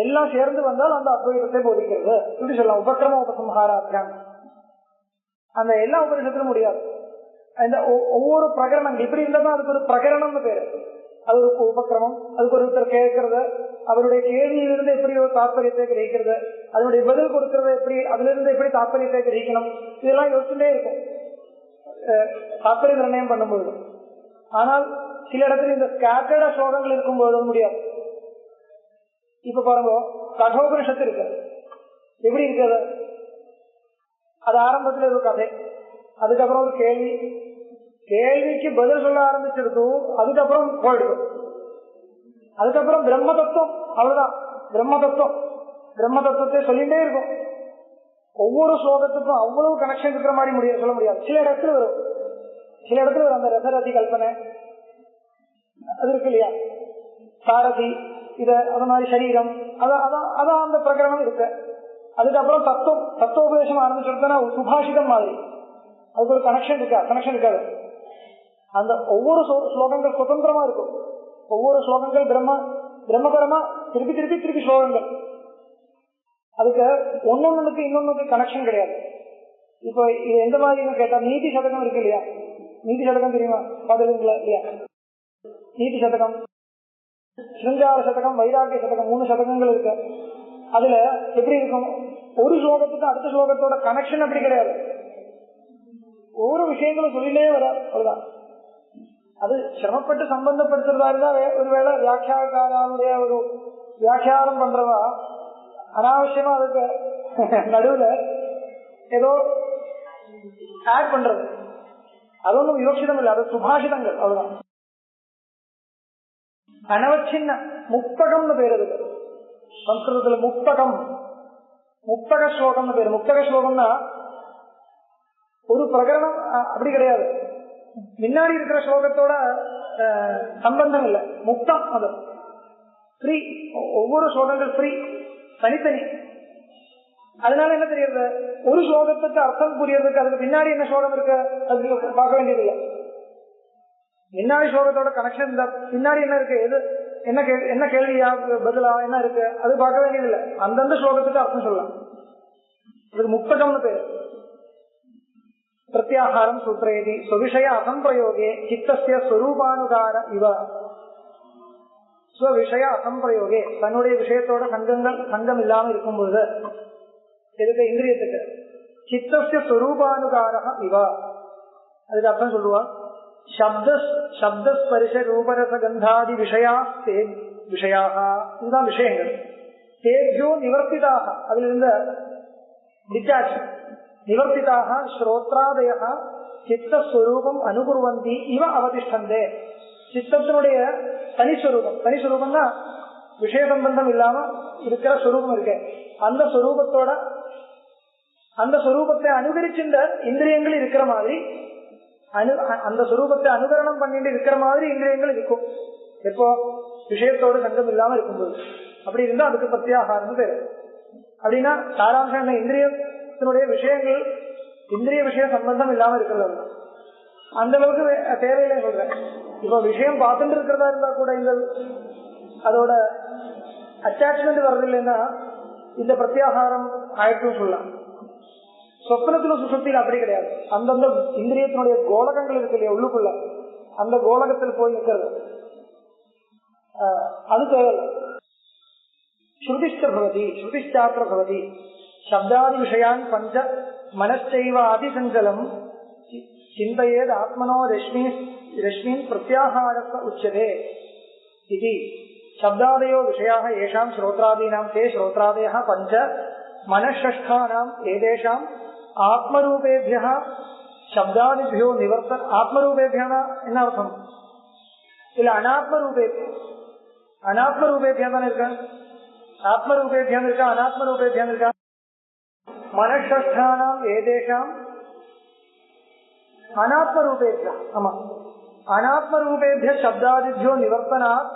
S2: எல்லாம் சேர்ந்து வந்தால் அந்த அத்வைதத்தை போதிக்கிறது இப்படி சொல்லலாம். உபக்கிரம உபசம்ஹாராத்தியம் அந்த எல்லா உபனிஷத்திலும் முடியாது. இந்த ஒவ்வொரு பிரகரணங்கள் இப்படி இருந்தா அதுக்கு ஒரு பிரகரணம்னு பேரு. அது ஒரு உபக்கிரமம், அதுக்கு ஒருத்தர் கேட்கறது, அவருடைய கேள்வியிலிருந்து எப்படி ஒரு தாற்பயத்தை கிரகிக்கிறது, அதனுடைய பதில் கொடுக்கறது எப்படி, அதுல இருந்து எப்படி தாற்பயத்தை கிரகிக்கணும், இதெல்லாம் யோசிச்சுட்டே இருக்கும் தாற்பய நிர்ணயம் பண்ணும்போது. ஆனால் சில இடத்துல இந்த ஸ்கேட்டர்ட ஸ்லோகங்கள் இருக்கும்போது முடியாது. இப்ப பாருங்க, கட்டோபனிஷத்து இருக்கு, எப்படி இருக்குது, அது ஆரம்பத்துல ஒரு கதை, அதுக்கப்புறம் ஒரு கேள்வி, கேள்விக்கு பதில் சொல்ல ஆரம்பிச்சிருக்கு, அதுக்கப்புறம் போயிடுது, அதுக்கப்புறம் பிரம்ம தத்துவம், அவ்வளவுதான் பிரம்ம தத்துவம். பிரம்ம தத்துவத்தை சொல்லிட்டே இருக்கும். ஒவ்வொரு ஸ்லோகத்துக்கும் அவ்வளவு கனெக்ஷன் இருக்கிற மாதிரி சொல்ல முடியாது. சில இடத்துல வரும், சில இடத்துல வரும். அந்த ரசரதி கல்பனை அது இருக்கு இல்லையா, சாரதி, இது அது மாதிரி சரீரம், அதான் அந்த பிரகரணம் இருக்கு. அதுக்கப்புறம் தத்துவோபதேசம் ஆரம்பிச்சுன்னா சுபாஷிதம் மாதிரி அதுக்கு ஒரு கனெக்ஷன் இருக்காது. அந்த ஒவ்வொரு ஸ்லோகங்கள் சுதந்திரமா இருக்கும். ஒவ்வொரு ஸ்லோகங்கள் பிரம்மபரமா திருப்பி திருப்பி திருப்பி ஸ்லோகங்கள், அதுக்கு ஒன்னொன்னுக்கு இன்னொன்னுக்கு கனெக்ஷன் கிடையாது. இப்போ எந்த மாதிரி கேட்டா நீதி சதகம் இருக்கு இல்லையா, நீதி சதகம் தெரியுமா, பாதுகாங்களா இல்லையா, நீதி சதகம், சிருங்கார சதகம், வைராகிய சதகம், 3 சதகங்கள் இருக்கு. அதுல எப்படி இருக்கும், ஒரு ஸ்லோகத்துக்கு அடுத்த ஸ்லோகத்தோட கனெக்ஷன் அப்படி கிடையாது, ஒவ்வொரு விஷயங்களும் சொல்லிலே வர அவ்வளவுதான். அது சிரமப்பட்டு சம்பந்தப்படுத்துறதா இருந்தா ஒருவேளை வியாக்கியாக்காரனுடைய ஒரு வியாக்கியானம் பண்றவா அனாவசியமா அதுக்கு நடுவுல ஏதோ ஆட் பண்றது, அது ஒன்றும் விவக்ஷிதம் இல்லை, அது சுபாஷிதங்கள் அவ்வளவுதான். அனவச்சின்ன முக்தகம்னு பேர் இருக்கு சம்ஸ்கிருதத்துல, முக்தக ஸ்லோகம்னு பேரு. முக்தக ஸ்லோகம்னா ஒரு பிரகரணம் அப்படி கிடையாது, முன்னாடி இருக்கிற ஸ்லோகத்தோட சம்பந்தம் இல்லை, முக்தம், அது ஃப்ரீ, ஒவ்வொரு ஸ்லோகங்கள் ஃப்ரீ, தனித்தனி. அதனால என்ன தெரியுது, ஒரு ஸ்லோகத்துக்கு அர்த்தம் புரியறதுக்கு அதுக்கு பின்னாடி என்ன ஸ்லோகம் இருக்கு அதுக்கு பார்க்க வேண்டியதில்லை. முன்னாடி ஸ்லோகத்தோட கனெக்ஷன் இருந்தா பின்னாடி என்ன இருக்கு, எது என்ன கேள்வியா பதிலா என்ன இருக்கு அது பார்க்க வேண்டியதில்லை, அந்தந்த ஸ்லோகத்துக்கு அர்த்தம் சொல்லலாம். அதுக்கு முக்தகம்னு பேரு. பிரத்யாகாரம் சூத்திரேதி ஸ்வவிஷய அசம்பிரயோகே சித்தஸ்ய ஸ்வரூபானுகார இவ. ஸ்வவிஷய அசம்பிரயோகே தன்னுடைய விஷயத்தோட சங்கம் இல்லாம இருக்கும் பொழுது, எதுக்கு, இந்திரியத்துக்கு, சித்தஸ்ய ஸ்வரூபானுகார இவ. அதுக்கு அர்த்தம் சொல்லுவா, சப்தஸ்பரிச ரூபரச கந்தாதி விஷயாக, இதுதான் விஷயங்கள். தேஜோ நிவர்த்திதாக, அதுல இருந்த டிட்டாச் நிவர்த்திதாக ஸ்ரோத்ராதய சித்தஸ்வரூபம் அனுகுர்வந்தி இவ அவதிஷ்டந்தே. சித்தத்தினுடைய தனிஸ்வரூபம்னா விஷய சம்பந்தம் இல்லாம இருக்கிற ஸ்வரூபம் இருக்கு. அந்த ஸ்வரூபத்தை அனுகரிச்சிருந்த இந்திரியங்கள் இருக்கிற மாதிரி, அந்த ஸ்வரூபத்தை அனுகரணம் பண்ணிட்டு இருக்கிற மாதிரி இந்திரியங்கள் இருக்கும். எப்போ விஷயத்தோடு சங்கம் இல்லாம இருக்கும்போது. அப்படி இருந்தா அதுக்கு பிரத்யாகாரம் பேரு. அப்படின்னா சாராம்சம் என்ன, இந்திரியத்தினுடைய விஷயங்கள் இந்திரிய விஷய சம்பந்தம் இல்லாம இருக்கிறது. அந்த அளவுக்கு தேவையில்லை சொல்றேன். இப்போ விஷயம் பார்த்துட்டு இருக்கிறதா இருந்தா கூட இந்த அதோட அட்டாச்மெண்ட் வர்றது இல்லைன்னா இந்த பிரத்யாகாரம் ஆயிடுச்சுன்னு சொல்லலாம். சொப்னத்துல சுசுப்தியில் அப்படி கிடையாது. அந்தந்த இந்திரியத்தினுடைய கோலகங்கள் இருக்கு இல்லையா உள்ளுக்குள்ள, அந்த கோலகத்தில் போய் இருக்கிறது அது தேவையில்லை. ஸ்ருதிஷ்டாத்திர பவதி சப்தாதி விஷயான் பஞ்ச மனச்சைவ அதிசஞ்சலம் சிந்தையேத் ஆத்மனோ ரஷ்மின் பிரத்யாகாரஸ்ய உச்யதே இது. சப்தாதயோ விஷயாः येषां श्रोत्रादीनां ते श्रोत्रादयः पञ्च मनःषष्ठानां एतेषाम् आत्मरूपेभ्यः शब्दादिभ्यो निवर्तन. आत्मरूपेभ्यः என்ன அர்த்தம் இல்ல, அனாத்மரூபேभ्यः தான் இருக்கா. ஆத்மரூபேभ्यः இருக்கா, அனாத்மரூபேभ्यः இருக்கா. मनःषष्ठानां एतेषाम् अनात्मरूपेभ्यः, ஆமா, अनात्मरूपेभ्यः शब्दादिभ्यो निवर्तनात्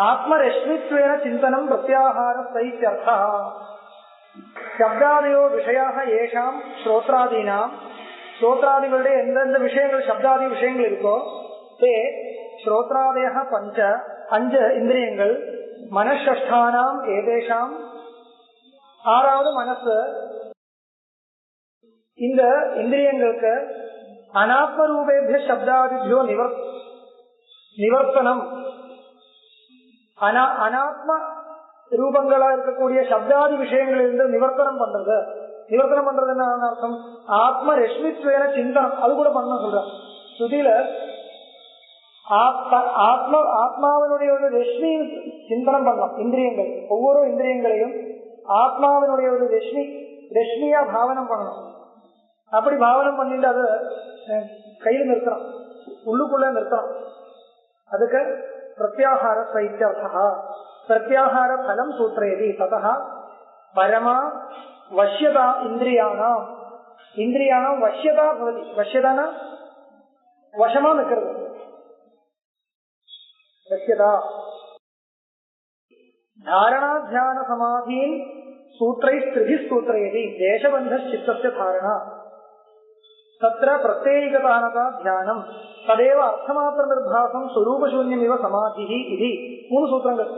S2: आत्मरश्मित्वेन चिन्तनं प्रत्याहारस्यर्थः. शब्दादयो विषयाः येषां श्रोत्रादीनां श्रोत्रादिകളുടെ எந்தெந்த விஷயங்கள் சப்தாதி விஷயங்கள் இருக்கோ தே ஸ்ரோத்ராதயः பஞ்ச அஞ்சு இந்திரியங்கள் மனஷ்ஷ்டானாம் ஏதேஷாம் ஆறாவது மனசு. இந்த இந்திரியங்களுக்கு அனாத்மரூபேபிய சப்தாதிபியோ நிவர்த்தனம், அனாத்ம ரூபங்களா இருக்கக்கூடிய சப்தாதி விஷயங்களிலிருந்து நிவர்த்தனம் பண்றது. நிவர்த்தனம் பண்றது என்ன அர்த்தம், ஆத்ம ரஷ்மித்வேன சிந்தனம், அது கூட பண்ண சொல்ற சுதியில. ஆத்மாவினுடைய ஒரு ரஷ்மி சிந்தனம் பண்ணலாம். இந்திரியங்கள் ஒவ்வொரு இந்திரியங்களையும் ஆத்மாவினுடைய ஒரு ரஷ்மியா பாவனம் பண்ணணும். அப்படி பாவனம் பண்ணிட்டு அது கையில் நிறுத்தணும், உள்ளுக்குள்ள நிறுத்தணும். அதுக்கு பிரத்யாகார சைத்தியர்த்தா. பிரத்யாகார பலம் சூத்திரேதி ததா பரமா வஷ்யதா இந்திரியானாம். இந்திரியானாம் வஷ்யதா பவதி. வஷ்யதானா வசமா நிற்கிறது. வஷ்யதா தாரணா தியான சமாதீன் சூத்திரை ஸ்திரிபி சூத்திரேதி தேசபந்த சித்தஸ்ய தாரணா தத்ர பிரத்யேகதானதா தியானம் ததேவ அர்த்தமாத்திர நிர்பாசம் ஸ்வரூபசூன்யம் இவ சமாதிஹி இது. மூணு சூத்திரங்கள்.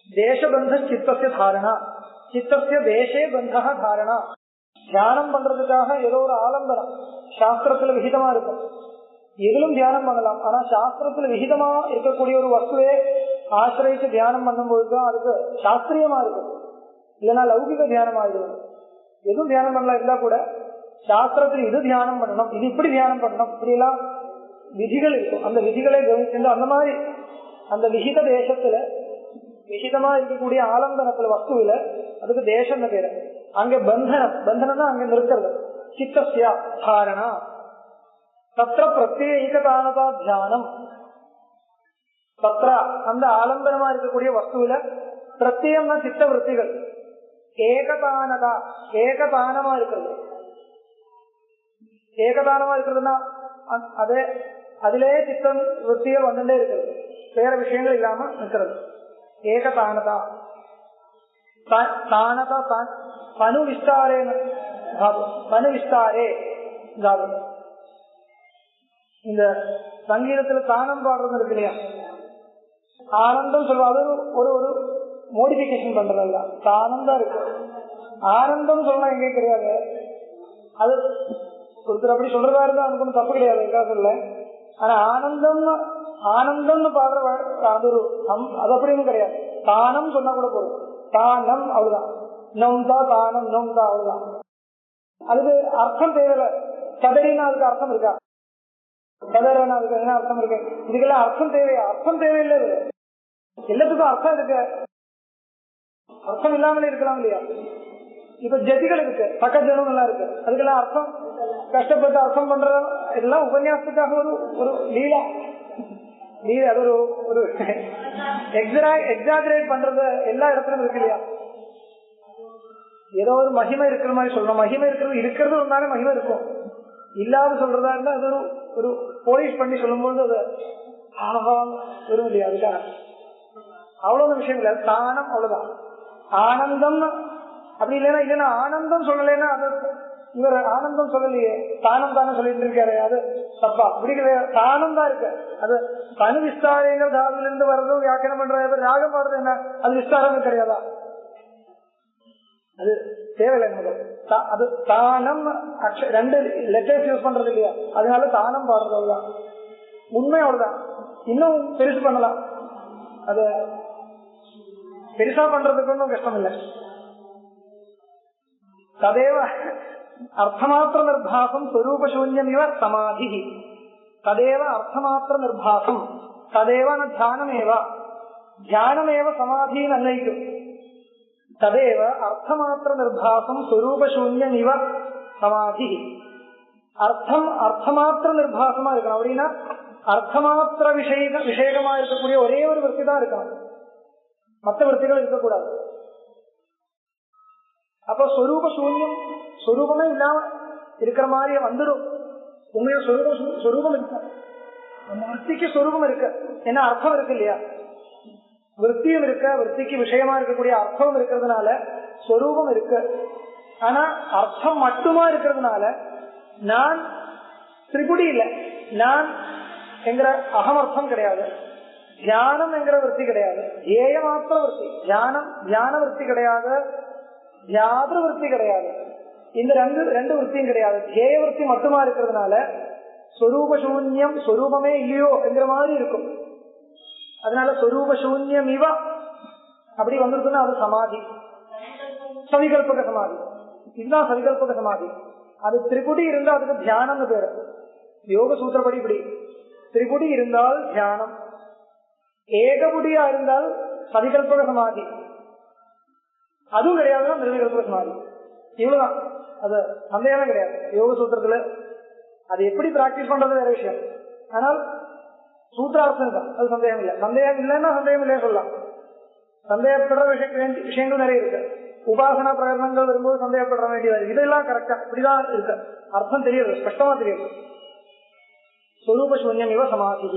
S2: தேசபந்த சித்தஸ்ய தாரணா, சித்தஸ்ய தேசே பந்தா தாரணா. தியானம் பண்றதுக்காக ஏதோ ஒரு ஆலம்பனம் சாஸ்திரத்துல விகிதமா இருக்கும். எதிலும் தியானம் பண்ணலாம். ஆனா சாஸ்திரத்துல விகிதமா இருக்கக்கூடிய ஒரு வஸ்துவே ஆசிரியத்து தியானம் பண்ணும்போதுதான் அதுக்கு சாஸ்திரியமா இருக்கும். இல்லைன்னா லௌகிக தியானம் ஆயிடும். எதுவும் தியானம் பண்ணலாம் இருந்தா கூட சாஸ்திரத்துல இது தியானம் பண்ணணும், இது இப்படி தியானம் பண்ணணும், இப்படி எல்லாம் விதிகள் இருக்கும். அந்த விதிகளை கவனிச்சு அந்த மாதிரி அந்த விகித தேசத்துல விகிதமா இருக்கக்கூடிய ஆலம்பனத்துல வஸ்துவில அதுக்கு தேசம் பேரு. அங்க பந்தனம்னா அங்க நிறுத்துறது. சித்தஸ்யா தாரணா தத்ர பிரத்யேகதானதா தியானம். தத்ர அந்த ஆலம்பனமா இருக்கக்கூடிய வஸ்துவில பிரத்யம்னா சித்த விற்த்திகள் ஏகதானதா ஏகதானமா இருக்கிறது. ஏகதானமா இருக்கிறதுனா அதே அதிலே சித்தம் விற்த்திகள் வந்துட்டே இருக்கிறது, வேற விஷயங்கள் இல்லாம இருக்கிறது. ஏகதானதா தானதா பனு விஸ்தாரே பனு விஸ்தாரே. இந்த சங்கீதத்துல தானம் பாடுறது இருக்கு இல்லையா, ஆனந்தம் சொல்லுவாங்க. ஒரு ஒரு மோடிபிகேஷன் பண்றதல்ல, தானம் தான் இருக்கு. ஆனந்தம் சொல்லலாம் எங்கே கிடையாது. அது ஒருத்தர் அப்படி சொல்றதா இருந்தா அதுக்கு ஒன்றும் தப்பு கிடையாது, எங்கா சொல்ல. ஆனா ஆனந்தம்னு பாடுற அது ஒரு அது அப்படின்னு கிடையாது. தானம் சொன்னா கூட போதும். தானம் அவ்வளவுதான். நொம்தா தானம் நொம்தா அவ்வளவுதான். அதுக்கு அர்த்தம் தேவையில்லை. கதறினா அதுக்கு அர்த்தம் இருக்கா, கதறனா அதுக்கு என்ன அர்த்தம் இருக்கு? இதுக்கெல்லாம் அர்த்தம் தேவையா? அர்த்தம் தேவையில்லை. எல்லாத்துக்கும் அர்த்தம் இருக்கு. அர்த்தம் இல்லாமலே இருக்கலாம் இல்லையா? இப்ப ஜதிகள் இருக்கு, பக்கஜனம் எல்லாம் இருக்கு, அதுக்கெல்லாம் அர்த்தம் கஷ்டப்பட்டு அர்த்தம் பண்ற எல்லாம் உபன்யாசத்துக்காக ஒரு லீலா லீலா. அது ஒரு எக்ஸாஜரேட் பண்றது எல்லா இடத்துலயும் இருக்கு இல்லையா? ஏதோ ஒரு மகிமை இருக்கிற மாதிரி சொல்லணும். மகிமை இருக்கிறது ஒன்றாலும் மகிமை இருக்கும், இல்லாத சொல்றதா இருந்தா அது ஒரு போலீஸ் பண்ணி சொல்லும்போது அது வரும் இல்லையா? அதுக்காக அவ்வளவு விஷயம் இல்லை. தானம் அவ்வளவுதான். ஆனந்தம் அப்படி இல்லைன்னா ஆனந்தம் சொல்லலைன்னா அது இவர் ஆனந்தம் சொல்லலையே, தானம் தானே சொல்லிட்டு இருக்காரு, அது தப்பா. அப்படி கிடையாது, தானம் தான் இருக்கு. அது தனு விஸ்தாரங்கள் தாதுல இருந்து வர்றதும் வியாக்கியானம் பண்ற ராகம் பாடுறது என்ன, அது விஸ்தாரம் கிடையாதா? அது தேவையில்லை நமக்கு. அது தானம் ரெண்டு லெட்டர்ஸ் யூஸ் பண்றது இல்லையா, அதனால தானம் பாடுறது அவ்வளவுதான். உண்மை அவ்வளவுதான். இன்னும் பெருசு பண்ணலாம், அது பெருசா பண்றதுக்கு ஒன்றும் கஷ்டம் இல்லை. ததேவ அர்த்தமாத்திர நிர்பாசம் ஸ்வரூபசூன்யம் இவ சமாதி. ததேவ அர்த்தமாத்திர நிர்பாசம் ததேவ தியானமேவ தியானமேவ சமாதின்னு அன்வைக்கும். ததேவ அர்த்தமாத்திர நிர்பாசம் ஸ்வரூபசூன்யம் இவ சமாதி. அர்த்தமாத்திர நிர்பாசமா இருக்கணும். அப்படின்னா அர்த்தமாத்திர விஷயகமா இருக்கக்கூடிய ஒரே ஒரு விற்பி தான் இருக்கணும், மற்ற விற்பிகள் இருக்கக்கூடாது. அப்ப ஸ்வரூப சூன்யம், ஸ்வரூபமே இல்லாம இருக்கிற மாதிரி வந்துடும். உண்மையா ஸ்வரூபம் இருக்கு, விற்பிக்கு ஸ்வரூபம் இருக்கு, ஏன்னா அர்த்தம் இருக்கு இல்லையா? விற்பியும் இருக்க, விற்பிக்கு விஷயமா இருக்கக்கூடிய அர்த்தம் இருக்கிறதுனால ஸ்வரூபம் இருக்கு. ஆனா அர்த்தம் மட்டுமா இருக்கிறதுனால நான் திரிபுடி இல்லை, நான் என்கிற அகமர்த்தம் கிடையாது, தியானம் என்கிற விற்பி கிடையாது, ஏயமாத்திர விற்பி, தியான விற்பி கிடையாது, தியாதிரு விற்பி கிடையாது. இந்த ரெண்டு விற்பியும் கிடையாது, ஏய விற்பி மட்டுமா இருக்கிறதுனால ஸ்வரூபசூன்யம், ஸ்வரூபமே இல்லையோ என்கிற மாதிரி இருக்கும். அதனால ஸ்வரூபசூன்யம் இவ அப்படி வந்திருக்குன்னா அது சமாதி, சவிகல்பக சமாதி. இதுதான் சவிகல்பக சமாதி. அது திரிபுடி இருந்தா அதுக்கு தியானம்னு பேரு. யோக சூத்திரப்படி இப்படி திரிபுடி இருந்தால் தியானம், ஏகபுடியா இருந்தால் சவிகல்பக சமாதி, அதுவும் கிடையாதுன்னா நிர்விகல்பக சமாதி. இவ்வளவுதான், அது சந்தேகமே கிடையாது யோக சூத்திரத்துல. அது எப்படி பிராக்டிஸ் பண்றது வேற விஷயம். ஆனால் சூத்திரார்த்தம் தான், அது சந்தேகம் இல்லை. சந்தேகம் இல்லைன்னா சந்தேகம் இல்லைன்னு சொல்லலாம். சந்தேகப்படுற விஷயங்கள் நிறைய இருக்கு. உபாசனா பிரகடனங்கள் வரும்போது சந்தேகப்பட வேண்டியது, இதெல்லாம் கரெக்டா இப்படிதான் இருக்கு, அர்த்தம் தெரியுது, ஸ்பஷ்டமா தெரியுது. ஸ்வரூப சூன்யம் இவ சமாதி.